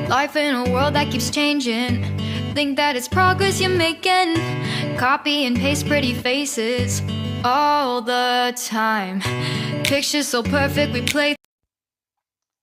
Life in a world that keeps changing. Think that it's progress you're making. Copy and paste pretty faces all the time. Pictures so perfect we play.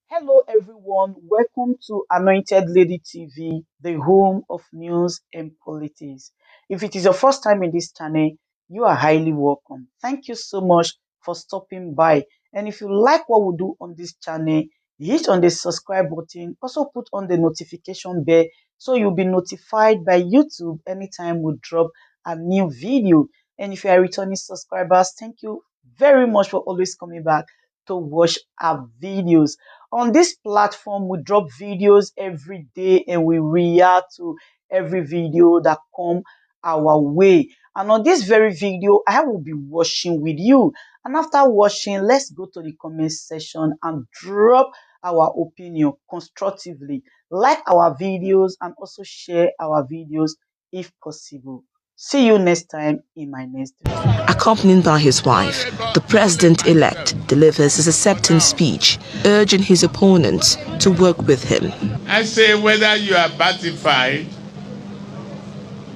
Hello everyone, welcome to Anointed Lady TV, the home of news and politics. If it is your first time in this channel, you are highly welcome. Thank you so much for stopping by. And if you like what we do on this channel, hit on the subscribe button, also put on the notification bell so you'll be notified by YouTube anytime we drop a new video. And if you are returning subscribers, thank you very much for always coming back to watch our videos. On this platform, we drop videos every day and we react to every video that come our way. And on this very video, I will be watching with you. And after watching, let's go to the comment section and drop our opinion constructively. Like our videos and also share our videos if possible. See you next time in my next video. Accompanied by his wife, the president-elect delivers his acceptance speech, urging his opponents to work with him. I say whether you are batified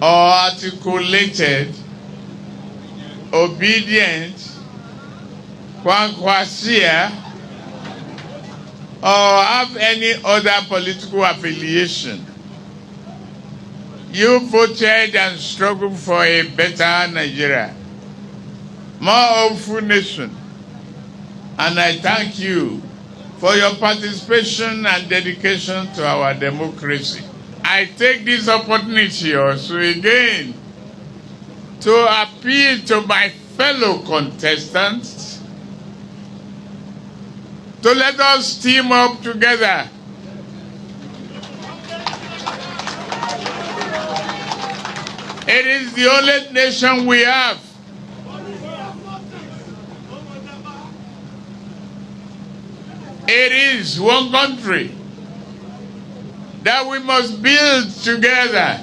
or articulated, obedient, kwankwasia, or have any other political affiliation, you voted and struggled for a better Nigeria, more hopeful nation, and I thank you for your participation and dedication to our democracy. I take this opportunity also again to appeal to my fellow contestants to let us team up together. It is the only nation we have. It is one country that we must build together.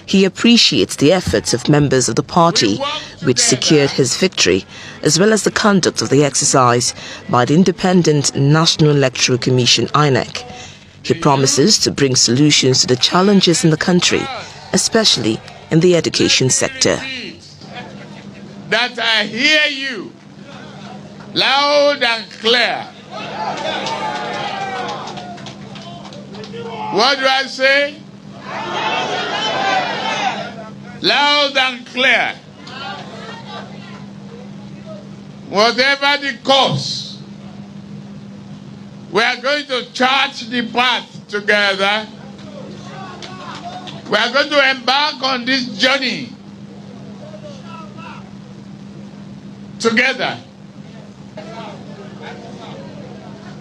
He appreciates the efforts of members of the party, which secured his victory, as well as the conduct of the exercise by the Independent National Electoral Commission, INEC. He promises to bring solutions to the challenges in the country, especially in the education sector. That I hear you loud and clear. What do I say? Loud and clear. Whatever the cause, we are going to chart the path together. We are going to embark on this journey together.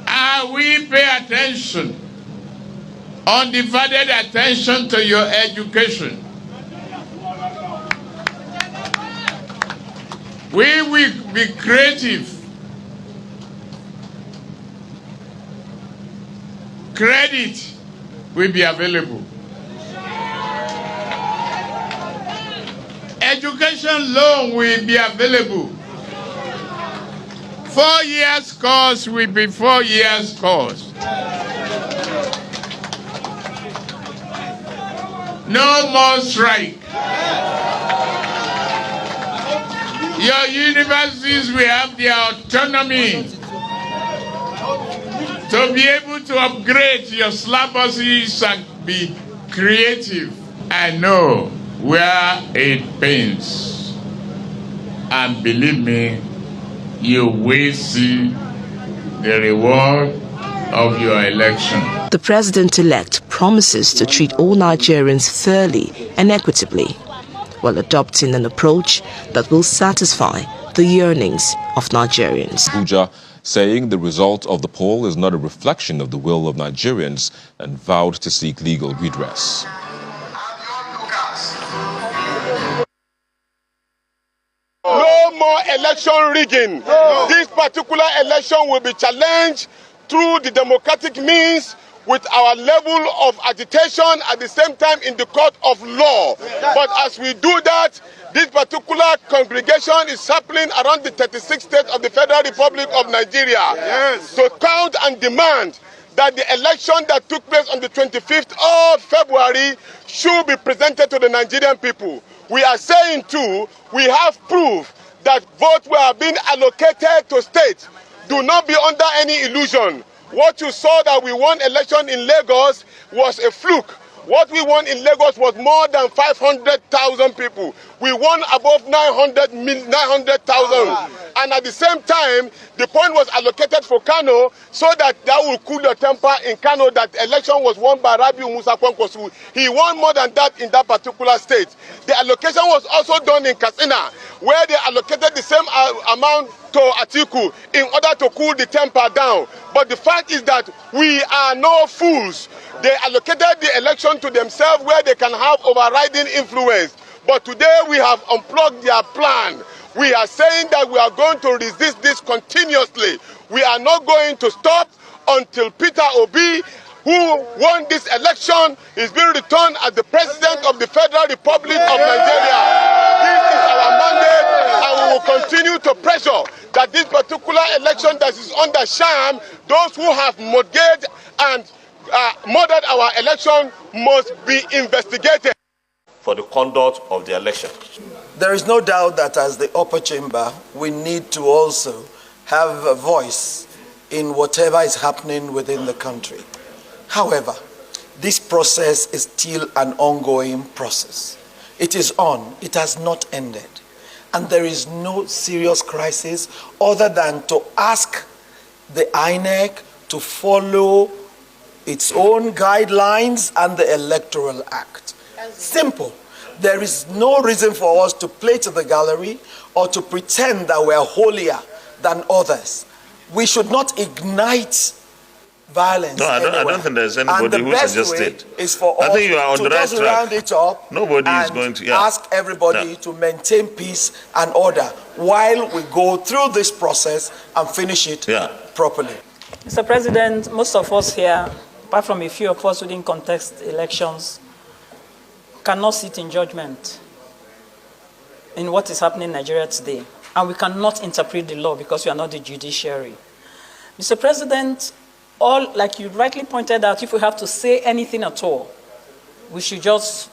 And we pay attention, undivided attention to your education. We will be creative. Credit will be available. Education loan will be available. 4 years course will be 4 years course. No more strike. Your universities will have their autonomy to be able to upgrade your syllabuses and be creative. I know where it pains, and believe me, you will see the reward of your election. The president-elect promises to treat all Nigerians fairly and equitably, while adopting an approach that will satisfy the yearnings of Nigerians. Abuja, saying the result of the poll is not a reflection of the will of Nigerians, and vowed to seek legal redress. No more election rigging. This particular election will be challenged through the democratic means with our level of agitation at the same time in the court of law. But as we do that, this particular congregation is happening around the 36 states of the Federal Republic of Nigeria to count and demand that the election that took place on the 25th of February should be presented to the Nigerian people. We are saying too, we have proof that votes were being allocated to states. Do not be under any illusion. What you saw that we won election in Lagos was a fluke. What we won in Lagos was more than 500,000 people. We won above 900,000. And at the same time, the point was allocated for Kano so that will cool the temper in Kano that the election was won by Rabiu Musa Kwankwaso. He won more than that in that particular state. The allocation was also done in Katsina, where they allocated the same amount to Atiku in order to cool the temper down. But the fact is that we are no fools. They allocated the election to themselves where they can have overriding influence. But today we have unplugged their plan. We are saying that we are going to resist this continuously. We are not going to stop until Peter Obi, who won this election, is being returned as the President of the Federal Republic of Nigeria. This is our mandate, and we will continue to pressure that this particular election that is under sham, those who have mortgaged and murdered our election must be investigated. For the conduct of the election. There is no doubt that as the upper chamber, we need to also have a voice in whatever is happening within the country. However, this process is still an ongoing process. It is on, it has not ended. And there is no serious crisis other than to ask the INEC to follow its own guidelines and the Electoral Act. Simple. There is no reason for us to play to the gallery or to pretend that we are holier than others. We should not ignite violence. No, I don't think there's anybody who suggested. Is for I think you are on the right just round it up. Nobody is going to ask everybody to maintain peace and order while we go through this process and finish it properly. Mr. President, most of us here, apart from a few of us who didn't contest elections, cannot sit in judgment in what is happening in Nigeria today. And we cannot interpret the law because we are not the judiciary. Mr. President, like you rightly pointed out, if we have to say anything at all, we should just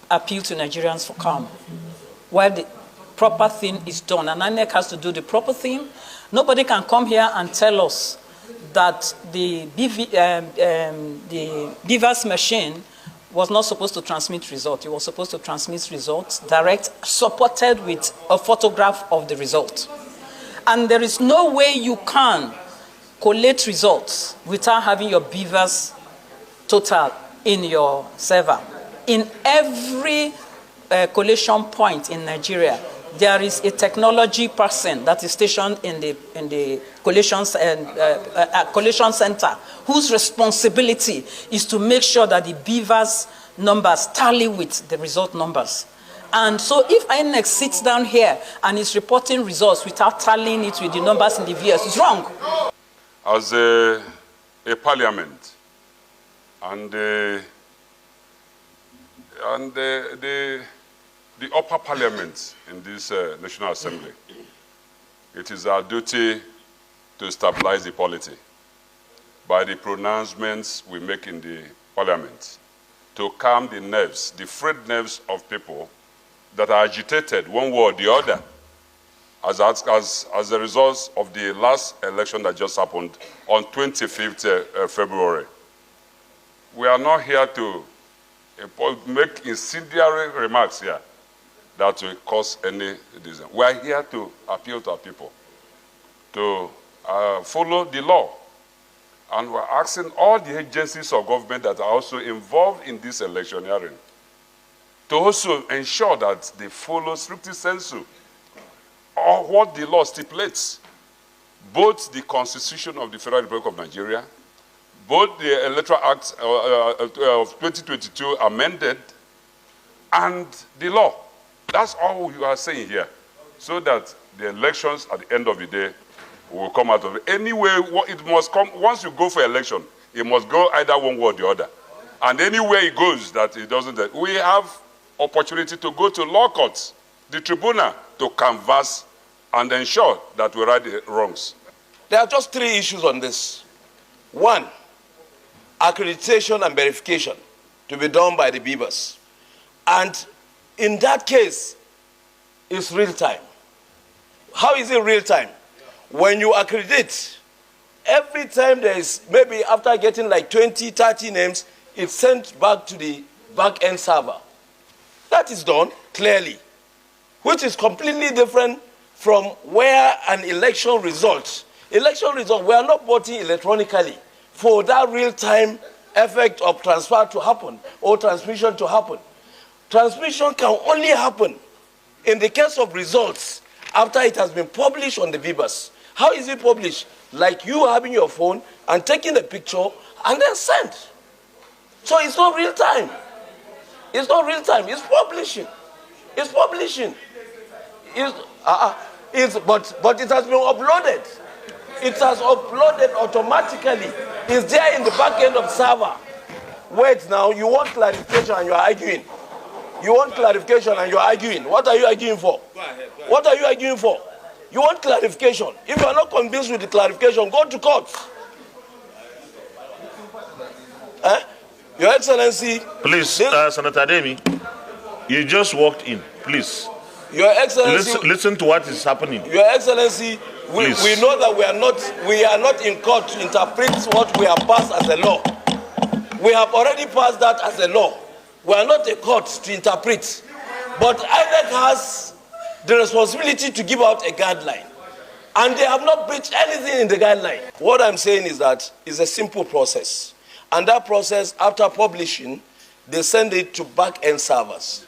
appeal to Nigerians for calm while the proper thing is done. And INEC has to do the proper thing. Nobody can come here and tell us that the BVAS machine was not supposed to transmit results. It was supposed to transmit results direct, supported with a photograph of the result. And there is no way you can collate results without having your BVAS total in your server. In every collation point in Nigeria, there is a technology person that is stationed in the collation center whose responsibility is to make sure that the BVAS numbers tally with the result numbers. And so if INEC sits down here and is reporting results without tallying it with the numbers in the VS, it's wrong. As a parliament and the upper parliament in this National Assembly, it is our duty to stabilize the polity by the pronouncements we make in the parliament, to calm the nerves, the frayed nerves of people that are agitated one way or the other as a result of the last election that just happened on 25th February. We are not here to make incendiary remarks here that will cause any disease. We are here to appeal to our people to follow the law. And we're asking all the agencies of government that are also involved in this electioneering to also ensure that they follow strictly sensu or what the law stipulates. Both the Constitution of the Federal Republic of Nigeria, both the Electoral Act of 2022 amended, and the law. That's all you are saying here, so that the elections at the end of the day will come out of it. Anyway, it must come, once you go for election, it must go either one way or the other. And anywhere it goes that it doesn't, we have opportunity to go to law courts, the tribunal, to canvass and ensure that we right the wrongs. There are just three issues on this. One, accreditation and verification to be done by the beavers. And in that case, it's real time. How is it real time? When you accredit, every time there is, maybe after getting like 20, 30 names, it's sent back to the back-end server. That is done clearly, which is completely different from where an election result, we are not voting electronically for that real-time effect of transfer to happen or transmission to happen. Transmission can only happen in the case of results after it has been published on the beavers. How is it published? Like you having your phone and taking the picture and then send. So it's not real time. It's not real time. It's publishing. It's publishing. But it has been uploaded. It has uploaded automatically. It's there in the back end of server. Wait now, you want clarification and you're arguing. You want clarification and you're arguing. What are you arguing for? Go ahead. What are you arguing for? You want clarification. If you are not convinced with the clarification, go to court. Your Excellency. Please, Senator Ademi, you just walked in. Please. Your Excellency. Listen to what is happening. Your Excellency, we know that we are not in court to interpret what we have passed as a law. We have already passed that as a law. We are not a court to interpret. But INEC has the responsibility to give out a guideline. And they have not breached anything in the guideline. What I'm saying is that it's a simple process. And that process, after publishing, they send it to back-end servers.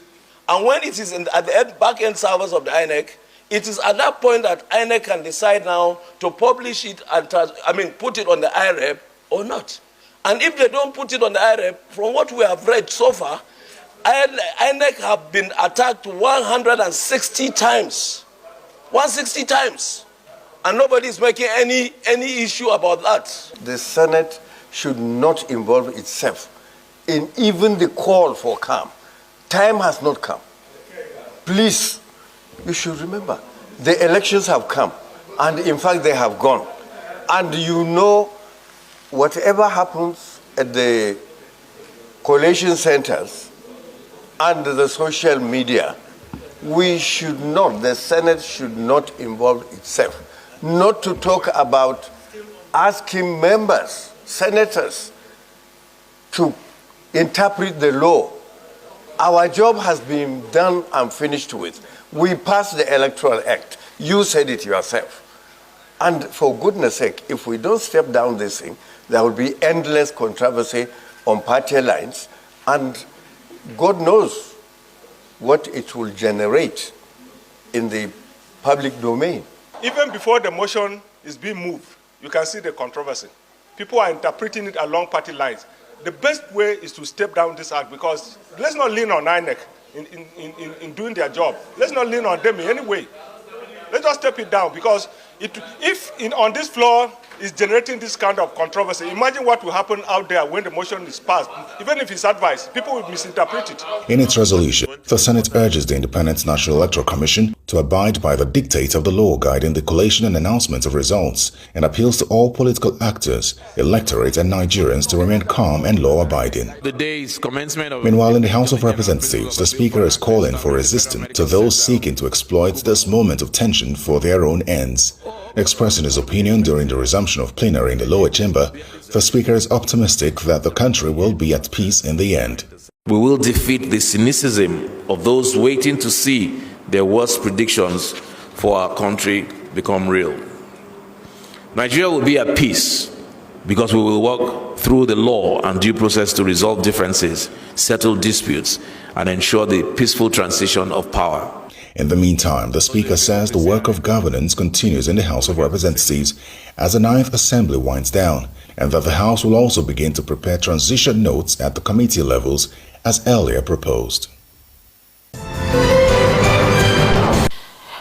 And when it is at the back-end servers of the INEC, it is at that point that INEC can decide now to publish it and put it on the IREP or not. And if they don't put it on the IREP, from what we have read so far, INEC have been attacked 160 times. 160 times. And nobody is making any issue about that. The Senate should not involve itself in even the call for calm. Time has not come. Please, you should remember, the elections have come, and in fact they have gone. And you know, whatever happens at the collation centers and the social media, the Senate should not involve itself. Not to talk about asking members, senators, to interpret the law. Our job has been done and finished with. We passed the Electoral Act. You said it yourself. And for goodness sake, if we don't step down this thing, there will be endless controversy on party lines, and God knows what it will generate in the public domain. Even before the motion is being moved, you can see the controversy. People are interpreting it along party lines. The best way is to step down this act, because let's not lean on INEC in doing their job. Let's not lean on them in any way. Let's just step it down, because on this floor is generating this kind of controversy. Imagine what will happen out there when the motion is passed. Even if it's advised, people will misinterpret it. In its resolution, the Senate urges the Independent National Electoral Commission to abide by the dictates of the law guiding the collation and announcement of results, and appeals to all political actors, electorate and Nigerians to remain calm and law-abiding. The day's commencement of... Meanwhile, in the House of Representatives, the Speaker is calling for resistance to those seeking to exploit this moment of tension for their own ends. Expressing his opinion during the resumption of plenary in the lower chamber, the Speaker is optimistic that the country will be at peace in the end. We will defeat the cynicism of those waiting to see their worst predictions for our country become real. Nigeria will be at peace because we will work through the law and due process to resolve differences, settle disputes, and ensure the peaceful transition of power. In the meantime, the Speaker says the work of governance continues in the House of Representatives as the 9th Assembly winds down, and that the House will also begin to prepare transition notes at the committee levels as earlier proposed.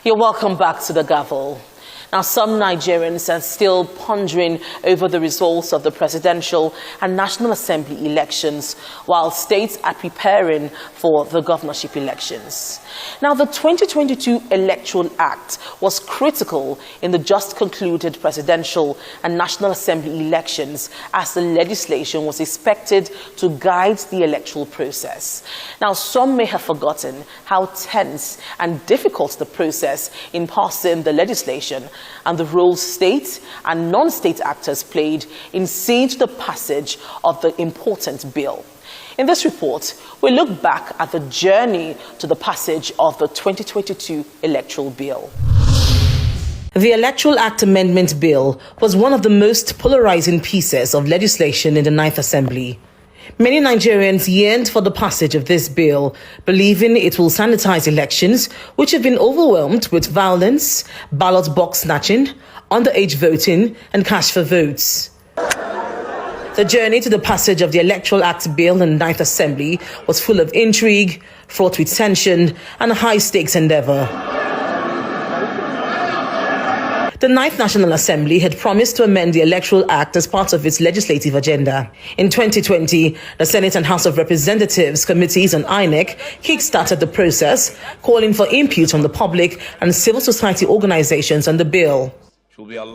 You're welcome back to the gavel. Now, some Nigerians are still pondering over the results of the presidential and National Assembly elections, while states are preparing for the governorship elections. Now, the 2022 Electoral Act was critical in the just concluded presidential and National Assembly elections, as the legislation was expected to guide the electoral process. Now, some may have forgotten how tense and difficult the process in passing the legislation and the roles state and non-state actors played in seeing to the passage of the important bill. In this report, we look back at the journey to the passage of the 2022 electoral bill. The Electoral Act Amendment Bill was one of the most polarizing pieces of legislation in the Ninth Assembly. Many Nigerians yearned for the passage of this bill, believing it will sanitize elections, which have been overwhelmed with violence, ballot box snatching, underage voting, and cash for votes. The journey to the passage of the Electoral Act Bill in the Ninth Assembly was full of intrigue, fraught with tension, and a high-stakes endeavor. The Ninth National Assembly had promised to amend the Electoral Act as part of its legislative agenda. In 2020, the Senate and House of Representatives committees on INEC kick-started the process, calling for input from the public and civil society organizations on the bill.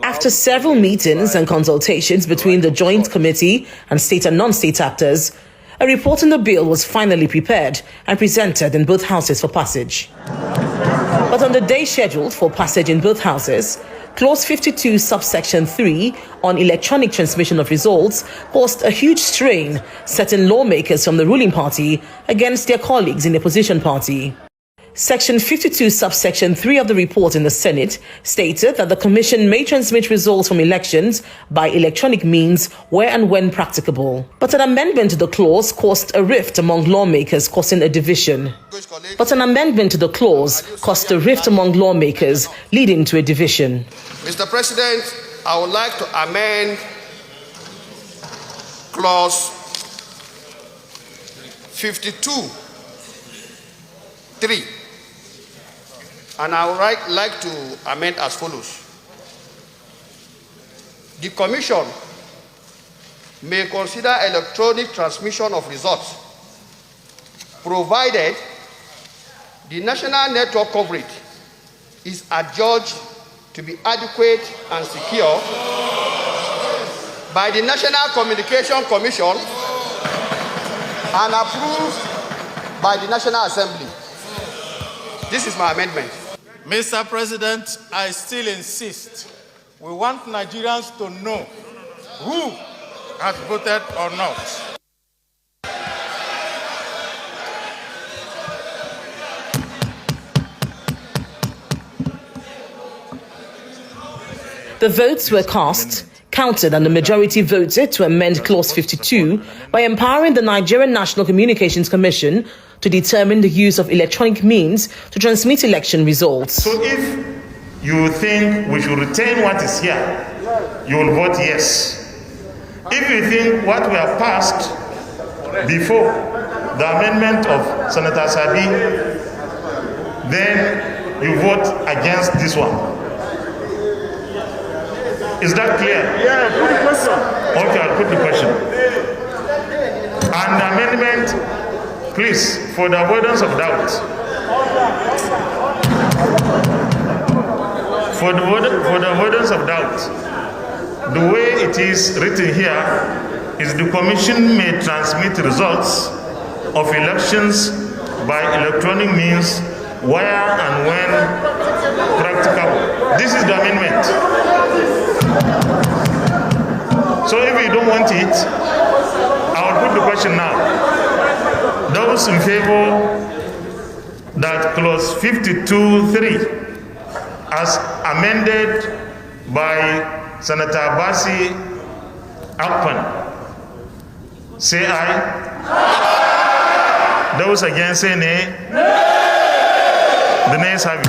After several meetings and consultations between the Joint Committee and state and non-state actors, a report on the bill was finally prepared and presented in both houses for passage. But on the day scheduled for passage in both houses, Clause 52, subsection 3 on electronic transmission of results caused a huge strain, setting lawmakers from the ruling party against their colleagues in the opposition party. Section 52, subsection 3 of the report in the Senate stated that the Commission may transmit results from elections by electronic means where and when practicable. But an amendment to the clause caused a rift among lawmakers, causing a division. Mr. President, I would like to amend Clause 52(3). And I would like to amend as follows. The Commission may consider electronic transmission of results, provided the national network coverage is adjudged to be adequate and secure by the National Communication Commission and approved by the National Assembly. This is my amendment. Mr. President, I still insist. We want Nigerians to know who has voted or not. The votes were cast, counted, and the majority voted to amend Clause 52 by empowering the Nigerian National Communications Commission to determine the use of electronic means to transmit election results. So if you think we should retain what is here, you will vote yes. If you think what we have passed before the amendment of Senator Sabi, then you vote against this one. Is that clear? Yeah, put the question. Okay, I'll put the question. And the amendment, please, for the avoidance of doubt. For the avoidance of doubt, the way it is written here is the Commission may transmit results of elections by electronic means where and when practicable. This is the amendment. So if you don't want it, I will put the question now. Those in favor that clause 52(3) as amended by Senator Basi Akpan, say aye. Those against say nay. The nays have it.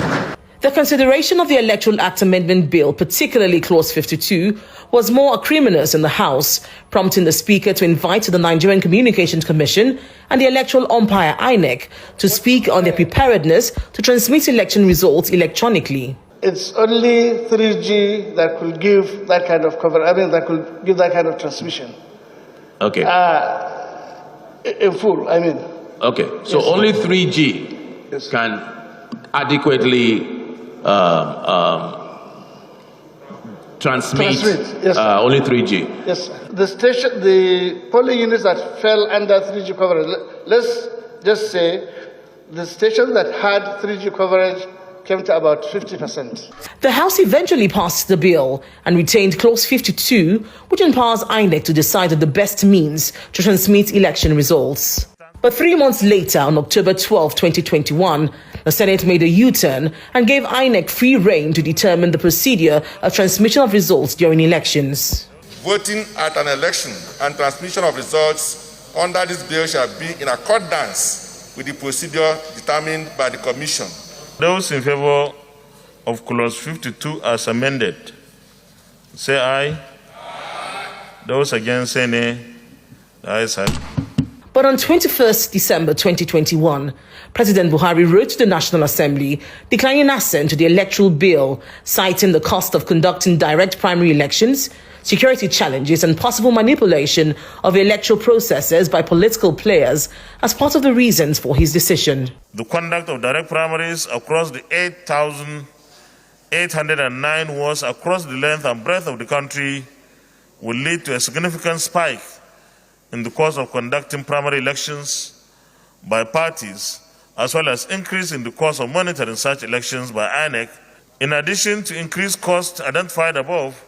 The consideration of the Electoral Act Amendment Bill, particularly Clause 52, was more acrimonious in the House, prompting the Speaker to invite the Nigerian Communications Commission and the electoral umpire INEC to speak on their preparedness to transmit election results electronically. it's only 3G that could give that kind of coverage. I mean, that could give that kind of transmission. Okay. In full, I mean. Okay, so yes, only 3G yes, can adequately transmit. Yes, only 3G. Yes, the polling units that fell under 3G coverage. Let's just say the stations that had 3G coverage came to about 50%. The House eventually passed the bill and retained Clause 52, which empowers INEC to decide on the best means to transmit election results. But 3 months later, on October 12, 2021, the Senate made a U-turn and gave INEC free rein to determine the procedure of transmission of results during elections. Voting at an election and transmission of results under this bill shall be in accordance with the procedure determined by the Commission. Those in favor of Clause 52 as amended, say aye. Aye. Those against, say nay. The ayes have it. But on 21st December 2021, President Buhari wrote to the National Assembly declining assent to the electoral bill, citing the cost of conducting direct primary elections, security challenges, and possible manipulation of electoral processes by political players as part of the reasons for his decision. The conduct of direct primaries across the 8,809 wards across the length and breadth of the country will lead to a significant spike in the cost of conducting primary elections by parties, as well as increase in the cost of monitoring such elections by INEC. In addition to increased costs identified above,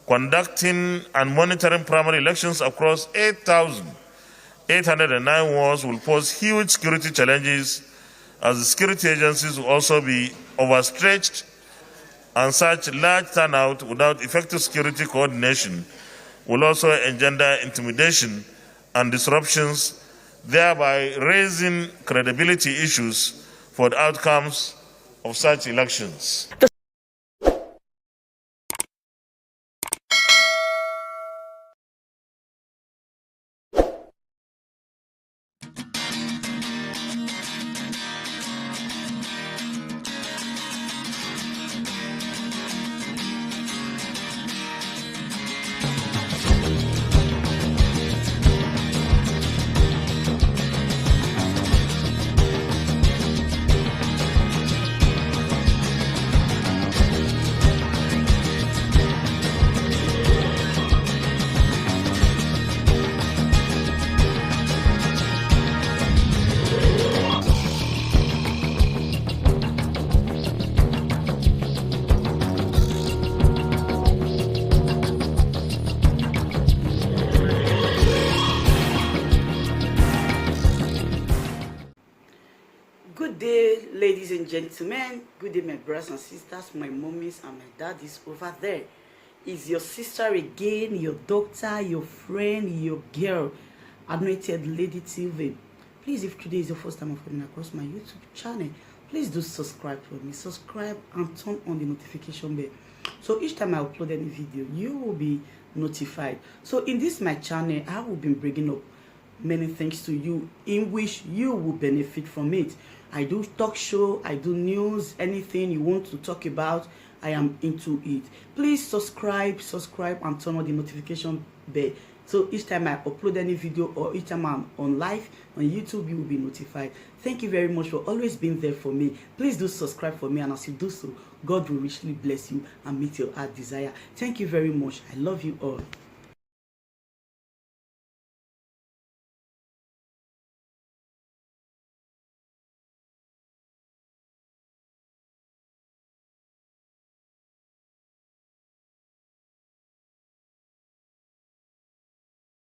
conducting and monitoring primary elections across 8,809 wards will pose huge security challenges, as the security agencies will also be overstretched, and such large turnout without effective security coordination will also engender intimidation and disruptions, thereby raising credibility issues for the outcomes of such elections. Good day, ladies and gentlemen. Good day, my brothers and sisters, my mommies and my daddies over there. Is your sister again, your doctor, your friend, your girl, Anointed Lady TV. Please, if today is your first time of coming across my YouTube channel, please do subscribe for me. Subscribe and turn on the notification bell. So each time I upload any video, you will be notified. So in this my channel, I will be bringing up many things to you in which you will benefit from it. I do talk show, I do news, anything you want to talk about, I am into it. Please subscribe and turn on the notification bell. So each time I upload any video or each time I'm on live on YouTube, you will be notified. Thank you very much for always being there for me. Please do subscribe for me, and as you do so, God will richly bless you and meet your heart desire. Thank you very much. I love you all.